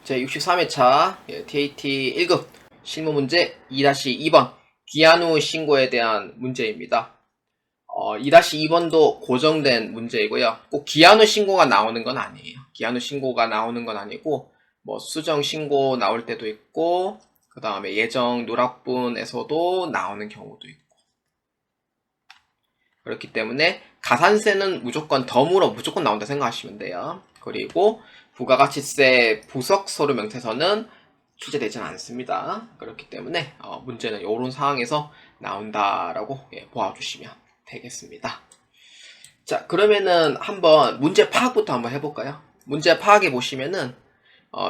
제63회차 TAT 1급 실무 문제 2-2번 기한 후 신고에 대한 문제입니다. 2-2번도 고정된 문제이고요. 꼭 기한 후 신고가 나오는 건 아니에요. 기한 후 신고가 나오는 건 아니고 뭐 수정 신고 나올 때도 있고 그 다음에 예정 누락분에서도 나오는 경우도 있고 그렇기 때문에 가산세는 무조건 덤으로 무조건 나온다 생각하시면 돼요. 그리고 부가가치세 부석 서류 명세서는 출제되지는 않습니다. 그렇기 때문에 문제는 이런 상황에서 나온다라고 보아주시면 되겠습니다. 자, 그러면은 한번 문제 파악부터 한번 해볼까요? 문제 파악해 보시면은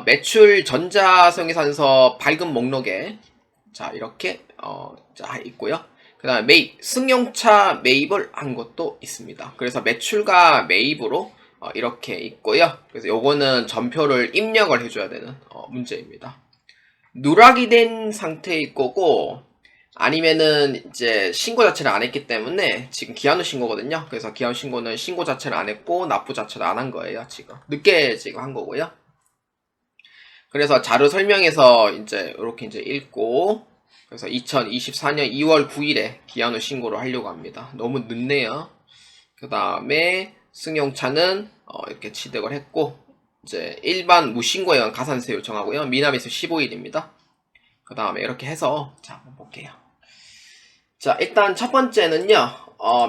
매출 전자성의산서 발급 목록에 자 이렇게 자 있고요. 그 다음에 매입, 승용차 매입을 한 것도 있습니다. 그래서 매출과 매입으로 이렇게 있고요. 그래서 요거는 전표를 입력을 해줘야 되는 문제입니다. 누락이 된 상태일 거고 아니면은 이제 신고 자체를 안 했기 때문에 지금 기한 후 신고거든요. 그래서 기한 후 신고는 신고 자체를 안 했고 납부 자체를 안 한 거예요. 지금 늦게 지금 한 거고요. 그래서 자료 설명에서 이제 이렇게 이제 읽고 그래서 2024년 2월 9일에 기한 후 신고를 하려고 합니다. 너무 늦네요. 그 다음에 승용차는 이렇게 취득을 했고 이제 일반 무신고에 의한 가산세 요청하고요. 미납일수 15일입니다. 그 다음에 이렇게 해서 자 한번 볼게요. 자 일단 첫 번째는요.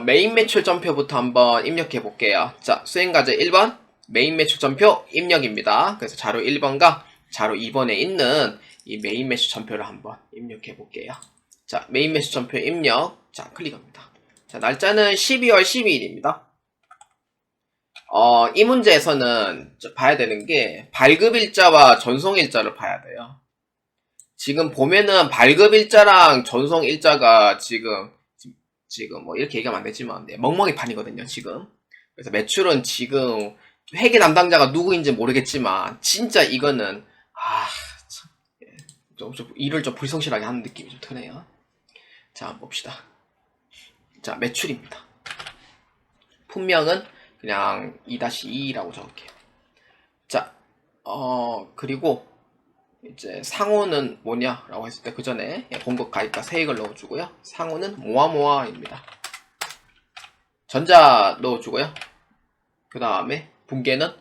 메인 매출 전표부터 한번 입력해 볼게요. 자 수행과제 1번 메인 매출 전표 입력입니다. 그래서 자료 1번과 자료 2번에 있는 이 메인 매출 전표를 한번 입력해 볼게요. 자 메인 매출 전표 입력 자 클릭합니다. 자 날짜는 12월 12일입니다. 이 문제에서는 봐야 되는 게 발급일자와 전송일자를 봐야 돼요. 지금 보면은 발급일자랑 전송일자가 지금 뭐 이렇게 얘기하면 안 되지만 멍멍이 판이거든요 지금. 그래서 매출은 지금 회계 담당자가 누구인지 모르겠지만 진짜 이거는 좀 일을 좀 불성실하게 하는 느낌이 좀 드네요. 자 한번 봅시다. 자 매출입니다. 품명은 그냥 2-2라고 적을게요. 자, 그리고 이제 상호는 뭐냐라고 했을 때 그 전에 공급 가입과 세액을 넣어주고요. 상호는 모아모아입니다. 전자 넣어주고요. 그 다음에 분계는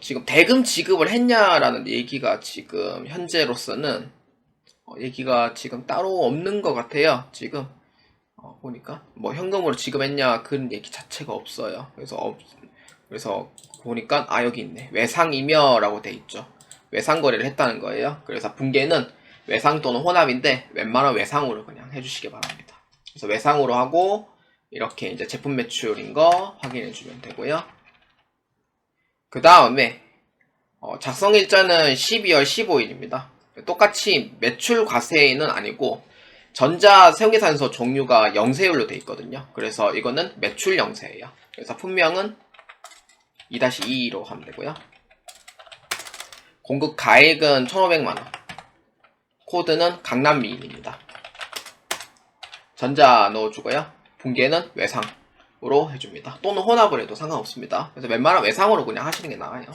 지금 대금 지급을 했냐라는 얘기가 지금 현재로서는 얘기가 지금 따로 없는 것 같아요. 지금 보니까 뭐 현금으로 지급했냐 그런 얘기 자체가 없어요. 그래서 보니까 여기 있네. 외상이며 라고 돼 있죠. 외상 거래를 했다는 거예요. 그래서 분계는 외상 또는 혼합인데 웬만한 외상으로 그냥 해주시기 바랍니다. 그래서 외상으로 하고 이렇게 이제 제품 매출인 거 확인해 주면 되고요. 그 다음에 작성일자는 12월 15일입니다. 똑같이 매출 과세는 아니고 전자 세무계산서 종류가 영세율로 돼 있거든요. 그래서 이거는 매출 영세예요. 그래서 품명은 2-2로 하면 되고요. 공급 가액은 1,500만원. 코드는 강남미인입니다. 전자 넣어주고요. 분계는 외상으로 해줍니다. 또는 혼합을 해도 상관없습니다. 그래서 웬만한 외상으로 그냥 하시는 게 나아요.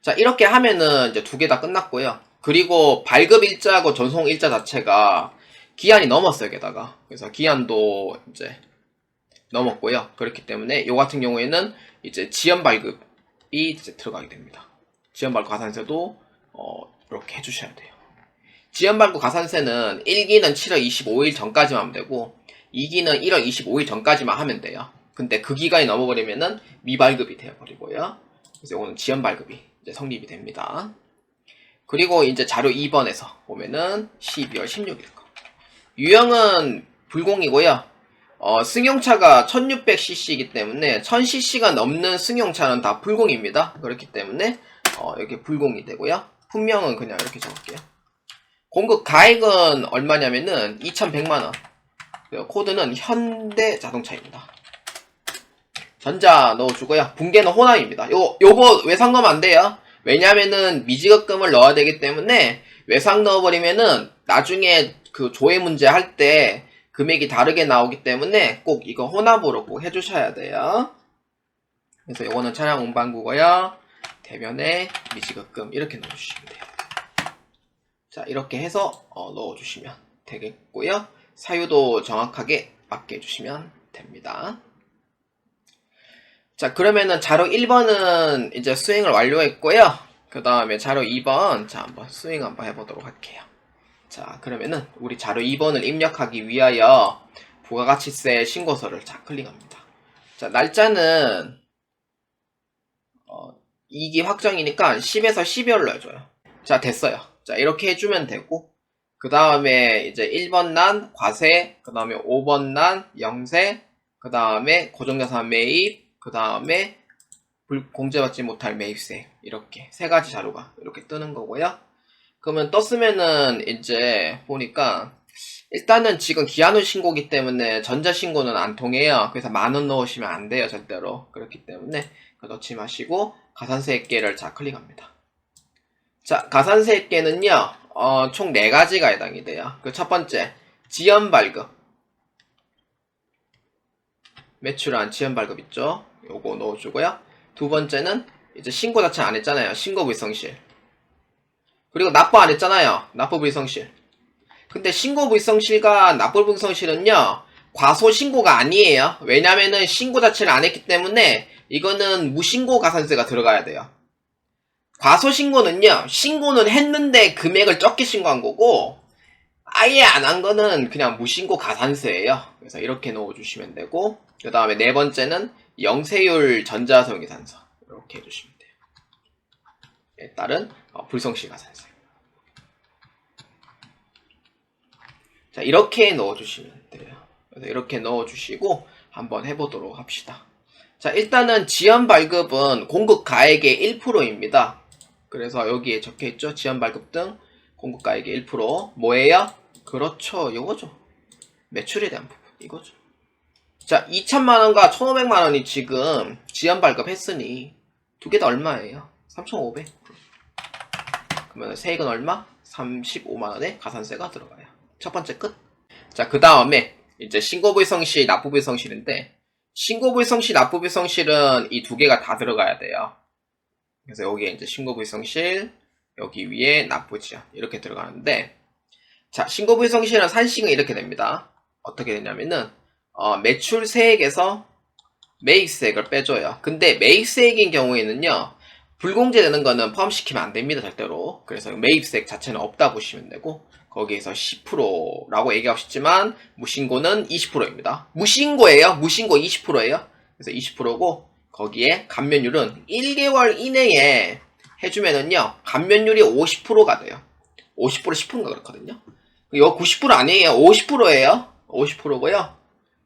자 이렇게 하면은 이제 두 개 다 끝났고요. 그리고 발급일자하고 전송일자 자체가 기한이 넘었어요. 게다가 그래서 기한도 이제 넘었고요. 그렇기 때문에 요 같은 경우에는 이제 지연발급이 이제 들어가게 됩니다. 지연발급 가산세도 이렇게 해주셔야 돼요. 지연발급 가산세는 1기는 7월 25일 전까지만 하면 되고 2기는 1월 25일 전까지만 하면 돼요. 근데 그 기간이 넘어버리면은 미발급이 되어버리고요. 그래서 이거는 지연발급이 이제 성립이 됩니다. 그리고 이제 자료 2번에서 보면은 12월 16일 거. 유형은 불공이고요. 승용차가 1600cc이기 때문에 1000cc가 넘는 승용차는 다 불공입니다. 그렇기 때문에 이렇게 불공이 되고요. 품명은 그냥 이렇게 적을게요. 공급 가액은 얼마냐면은 2100만원. 코드는 현대자동차입니다. 전자 넣어주고요. 분계는 혼합입니다. 요거 외상 넣으면 안 돼요. 왜냐면은 미지급금을 넣어야 되기 때문에 외상 넣어버리면은 나중에 그 조회 문제 할 때 금액이 다르게 나오기 때문에 꼭 이거 혼합으로 꼭 해주셔야 돼요. 그래서 요거는 차량 운반구고요. 대면에 미지급금 이렇게 넣어주시면 돼요. 자, 이렇게 해서 넣어주시면 되겠고요. 사유도 정확하게 맞게 해주시면 됩니다. 자, 그러면은 자료 1번은 이제 수행을 완료했고요. 그 다음에 자료 2번, 자, 한번 수행 한번 해보도록 할게요. 자, 그러면은 우리 자료 2번을 입력하기 위하여 부가가치세 신고서를 자, 클릭합니다. 자, 날짜는 2기 확정이니까 10에서 12월로 해줘요. 자, 됐어요. 자, 이렇게 해주면 되고, 그 다음에 이제 1번 난 과세, 그 다음에 5번 난 영세, 그 다음에 고정자산 매입, 그 다음에 공제받지 못할 매입세, 이렇게 세 가지 자료가 이렇게 뜨는 거고요. 그러면 떴으면은 이제 보니까 일단은 지금 기한후 신고기 때문에 전자신고는 안 통해요. 그래서 10,000원 넣으시면 안 돼요, 절대로. 그렇기 때문에 넣지 마시고 가산세액계를 자 클릭합니다. 자, 가산세액계는요 총 4가지가 해당이 돼요. 그 첫 번째 지연발급, 매출한 지연발급 있죠, 요거 넣어주고요. 두 번째는 이제 신고 자체 안 했잖아요, 신고불성실. 그리고 납부 안 했잖아요, 납부불성실. 근데 신고불성실과 납부불성실은요 과소신고가 아니에요. 왜냐면은 신고 자체를 안 했기 때문에 이거는 무신고 가산세가 들어가야 돼요. 과소신고는요, 신고는 했는데 금액을 적게 신고한 거고, 아예 안 한 거는 그냥 무신고 가산세예요. 그래서 이렇게 넣어주시면 되고, 그 다음에 네 번째는 영세율 전자손익계산서 이렇게 해주시면 돼요. 에 따른 불성실 가산세. 자, 이렇게 넣어주시면 돼요. 그래서 이렇게 넣어주시고 한번 해보도록 합시다. 자, 일단은 지연발급은 공급가액의 1%입니다. 그래서 여기에 적혀있죠. 지연발급 등 공급가액의 1% 뭐예요? 그렇죠, 요거죠. 매출에 대한 부분 이거죠. 자, 2,000만원과 1,500만원이 지금 지연발급 했으니 두 개 다 얼마예요? 3,500. 그러면 세액은 얼마? 35만원의 가산세가 들어가요. 첫 번째 끝. 자, 그 다음에 이제 신고불성실, 납부불성실인데, 신고불성실, 납부불성실은 이 두 개가 다 들어가야 돼요. 그래서 여기에 이제 신고불성실, 여기 위에 납부지연 이렇게 들어가는데, 자, 신고불성실은 산식은 이렇게 됩니다. 어떻게 되냐면은 매출세액에서 매입세액을 빼줘요. 근데 매입세액인 경우에는요, 불공제되는 거는 포함시키면 안 됩니다, 절대로. 그래서 매입세액 자체는 없다 보시면 되고, 거기에서 10%라고 얘기하고 싶지만 무신고는 20%입니다. 무신고예요. 무신고 20%예요. 그래서 20%고 거기에 감면율은 1개월 이내에 해주면은요 감면율이 50%가 돼요. 50% 10%인가 그렇거든요. 이거 90% 아니에요. 50%예요. 50%고요.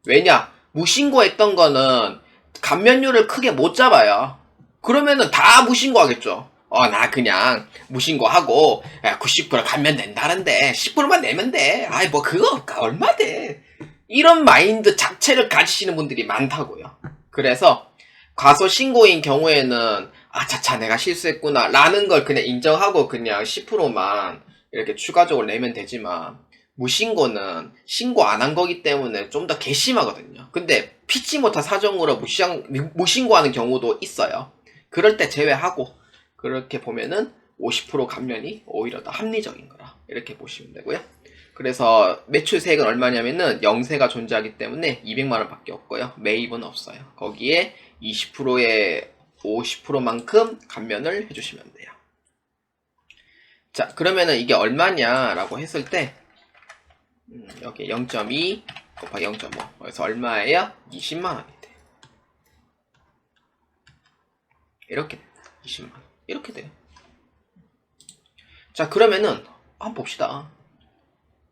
왜냐? 무신고했던 거는 감면율을 크게 못 잡아요. 그러면은 다 무신고하겠죠. 나 그냥 무신고하고 90% 가면 된다는데 10%만 내면 돼. 아이 뭐 그거 얼마 돼. 이런 마인드 자체를 가지시는 분들이 많다고요. 그래서 과소신고인 경우에는 차차 내가 실수했구나 라는 걸 그냥 인정하고 그냥 10%만 이렇게 추가적으로 내면 되지만, 무신고는 신고 안 한 거기 때문에 좀 더 괘씸하거든요. 근데 피치 못한 사정으로 무신고하는 경우도 있어요. 그럴 때 제외하고 그렇게 보면은 50% 감면이 오히려 더 합리적인 거라 이렇게 보시면 되고요. 그래서 매출세액은 얼마냐면은 영세가 존재하기 때문에 200만원 밖에 없고요. 매입은 없어요. 거기에 20%의 50%만큼 감면을 해주시면 돼요. 자, 그러면은 이게 얼마냐라고 했을 때 여기 0.2 곱하기 0.5 그래서 얼마예요? 20만원이 돼요. 이렇게 돼요. 20만원 이렇게 돼요. 자, 그러면은 한번 봅시다.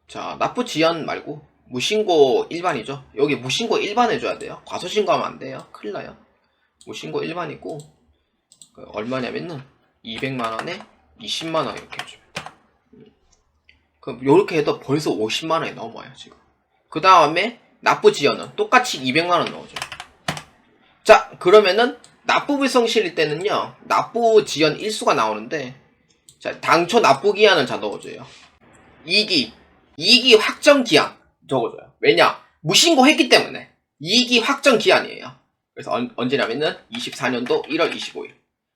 자, 납부지연 말고 무신고 일반이죠. 여기 무신고 일반 해줘야 돼요. 과소신고하면 안 돼요. 큰일 나요. 무신고 일반이고 얼마냐면은 200만원에 20만원 이렇게 해줍니다. 그럼 요렇게 해도 벌써 50만원이 넘어요 지금. 그 다음에 납부지연은 똑같이 200만원 넣어줘요. 자, 그러면은 납부불성실일 때는요 납부지연 일수가 나오는데, 자, 당초 납부기한을 자 넣어줘요. 2기 확정기한 적어줘요. 왜냐? 무신고 했기 때문에 2기 확정기한이에요. 그래서 언제냐면은 24년도 1월 25일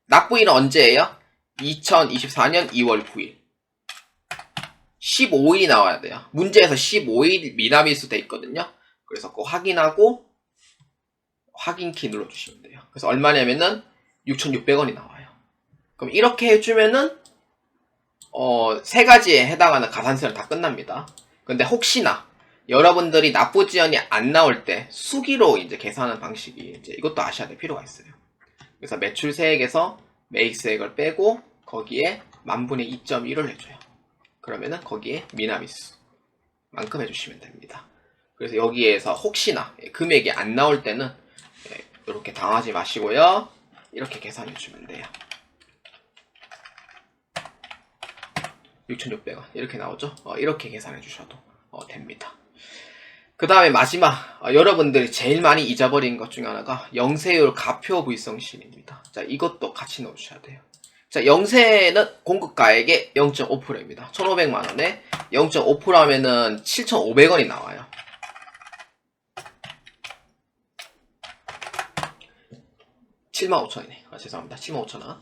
납부일은 언제예요? 2024년 2월 9일. 15일이 나와야 돼요. 문제에서 15일 미납일수 돼 있거든요. 그래서 꼭 확인하고 확인키 눌러주시면 돼요. 그래서 얼마냐면은 6,600원이 나와요. 그럼 이렇게 해주면은 세 가지에 해당하는 가산세는 다 끝납니다. 근데 혹시나 여러분들이 납부 지연이 안 나올 때 수기로 이제 계산하는 방식이 이제 이것도 아셔야 될 필요가 있어요. 그래서 매출세액에서 매입세액을 빼고 거기에 만분의 2.1을 해줘요. 그러면은 거기에 미납일수만큼 해주시면 됩니다. 그래서 여기에서 혹시나 금액이 안 나올 때는 이렇게 당하지 마시고요. 이렇게 계산해 주면 돼요. 6,600원 이렇게 나오죠? 이렇게 계산해 주셔도 됩니다. 그 다음에 마지막 여러분들이 제일 많이 잊어버린 것 중에 하나가 영세율 가표 불성실입니다. 자, 이것도 같이 넣어주셔야 돼요. 자, 영세는 공급가액의 0.5%입니다. 1,500만원에 0.5% 하면은 7,500원이 나와요. 75,000원이네. 죄송합니다. 75,000원.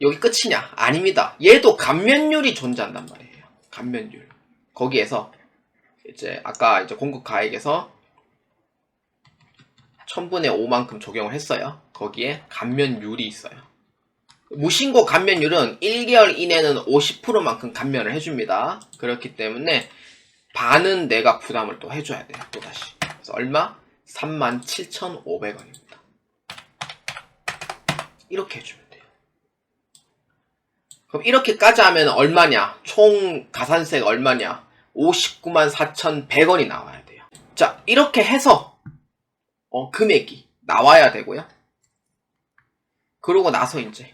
여기 끝이냐? 아닙니다. 얘도 감면율이 존재한단 말이에요. 감면율. 거기에서 이제 아까 이제 공급 가액에서 1000분의 5만큼 적용을 했어요. 거기에 감면율이 있어요. 무신고 감면율은 1개월 이내는 50%만큼 감면을 해줍니다. 그렇기 때문에 반은 내가 부담을 또 해줘야 돼요. 또다시. 그래서 얼마? 37,500원입니다. 이렇게 해주면 돼요. 그럼 이렇게까지 하면 얼마냐? 총 가산세가 얼마냐? 594,100원이 나와야 돼요. 자, 이렇게 해서 금액이 나와야 되고요. 그러고 나서 이제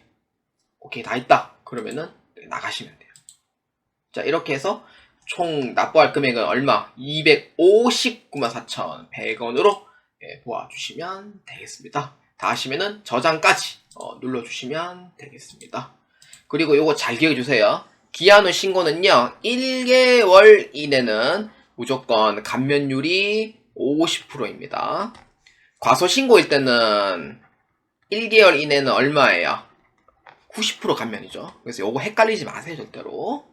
오케이 다 있다. 그러면은 나가시면 돼요. 자, 이렇게 해서 총 납부할 금액은 얼마? 2,594,100원으로 보아주시면 되겠습니다. 다 하시면은 저장까지 눌러주시면 되겠습니다. 그리고 요거 잘 기억해주세요. 기한 후 신고는요 1개월 이내는 무조건 감면율이 50%입니다. 과소 신고일 때는 1개월 이내는 얼마예요? 90% 감면이죠. 그래서 요거 헷갈리지 마세요 절대로.